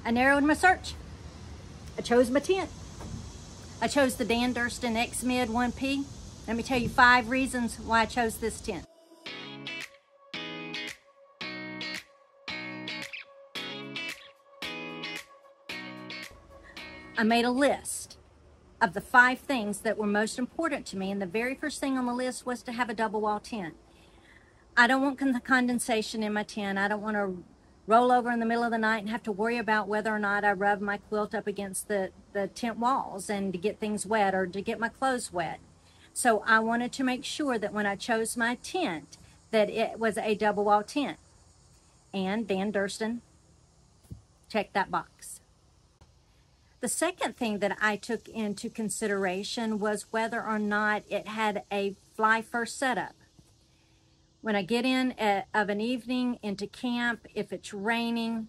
I narrowed my search. I chose my tent. I chose the Durston X-Mid 1P. Let me tell you 5 reasons why I chose this tent. I made a list of the 5 things that were most important to me, and the very first thing on the list was to have a double wall tent. I don't want condensation in my tent. I don't want to roll over in the middle of the night and have to worry about whether or not I rub my quilt up against the tent walls and to get things wet or to get my clothes wet. So I wanted to make sure that when I chose my tent that it was a double wall tent. And Durston checked that box. The second thing that I took into consideration was whether or not it had a fly first setup. When I get in of an evening into camp, if it's raining,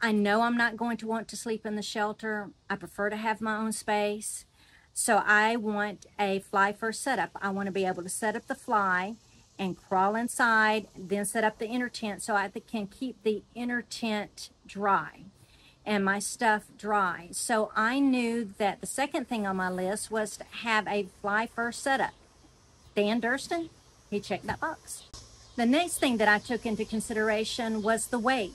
I know I'm not going to want to sleep in the shelter. I prefer to have my own space. So I want a fly first setup. I want to be able to set up the fly and crawl inside, then set up the inner tent so I can keep the inner tent dry and my stuff dry. So I knew that the second thing on my list was to have a fly first setup. Durston, he checked that box. The next thing that I took into consideration was the weight.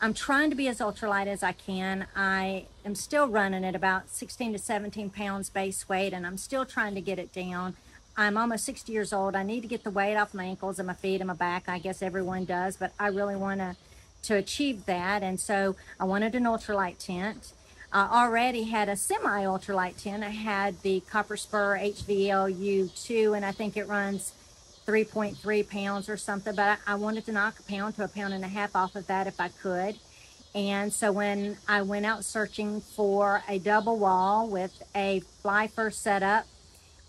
I'm trying to be as ultralight as I can. I am still running at about 16 to 17 pounds base weight, and I'm still trying to get it down. I'm almost 60 years old. I need to get the weight off my ankles and my feet and my back. I guess everyone does, but I really want to achieve that, and so I wanted an ultralight tent. I already had a semi-ultralight tent. I had the Copper Spur HVLU2, and I think it runs 3.3 pounds or something, but I wanted to knock 1 pound to 1.5 pounds off of that if I could. And so when I went out searching for a double wall with a fly first setup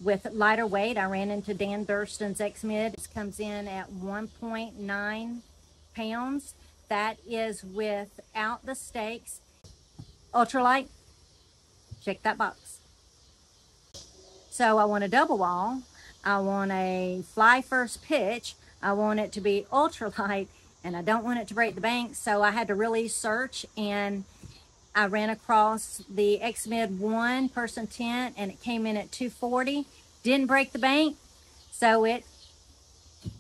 with lighter weight, I ran into Durston's X-Mid. This comes in at 1.9 pounds. That is without the stakes. Ultralight, check that box. So I want a double wall. I want a fly first pitch. I want it to be ultralight, and I don't want it to break the bank. So I had to really search, and I ran across the X-Mid 1 person tent, and it came in at 240. Didn't break the bank, so it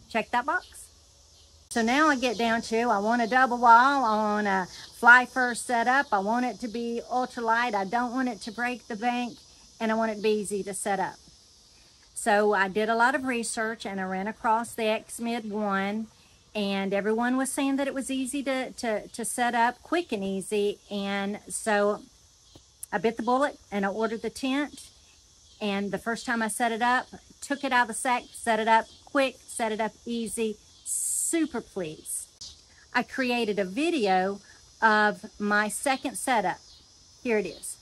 checked that box. So now I get down to, I want a double wall, I want a fly first setup, I want it to be ultralight, I don't want it to break the bank, and I want it to be easy to set up. So I did a lot of research, and I ran across the X-Mid 1, and everyone was saying that it was easy to set up, quick and easy. And so I bit the bullet and I ordered the tent. And the first time I set it up, took it out of the sack, set it up quick, set it up easy, super pleased. I created a video of my second setup. Here it is.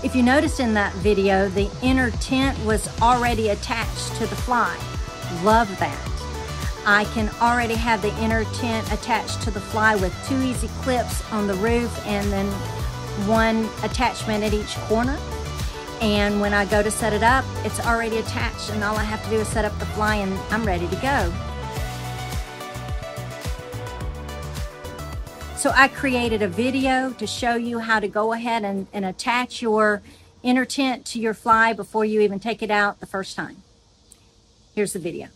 If you noticed in that video, the inner tent was already attached to the fly. Love that. I can already have the inner tent attached to the fly with 2 easy clips on the roof and then 1 attachment at each corner. And when I go to set it up, it's already attached and all I have to do is set up the fly and I'm ready to go. So I created a video to show you how to go ahead and attach your inner tent to your fly before you even take it out the first time. Here's the video.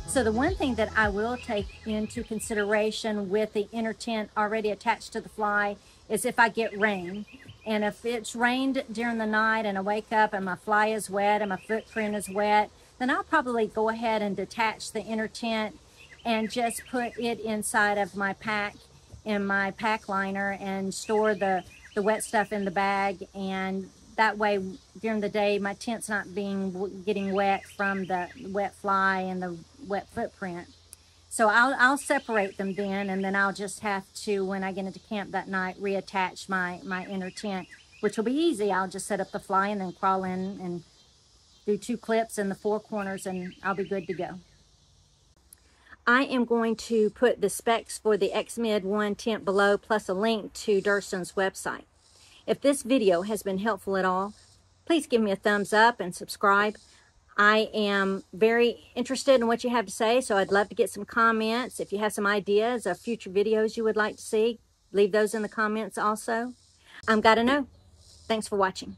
So the one thing that I will take into consideration with the inner tent already attached to the fly is if I get rain. And if it's rained during the night and I wake up and my fly is wet and my footprint is wet, then I'll probably go ahead and detach the inner tent and just put it inside of my pack in my pack liner and store the wet stuff in the bag. And that way during the day my tent's not getting wet from the wet fly and the wet footprint. So I'll separate them then, and then I'll just have to, when I get into camp that night, reattach my inner tent, which will be easy. I'll just set up the fly and then crawl in and do 2 clips in the 4 corners and I'll be good to go. I am going to put the specs for the XMid 1 tent below, plus a link to Durston's website. If this video has been helpful at all, please give me a thumbs up and subscribe. I am very interested in what you have to say, so I'd love to get some comments. If you have some ideas of future videos you would like to see, leave those in the comments also. I'm Gotta Know. Thanks for watching.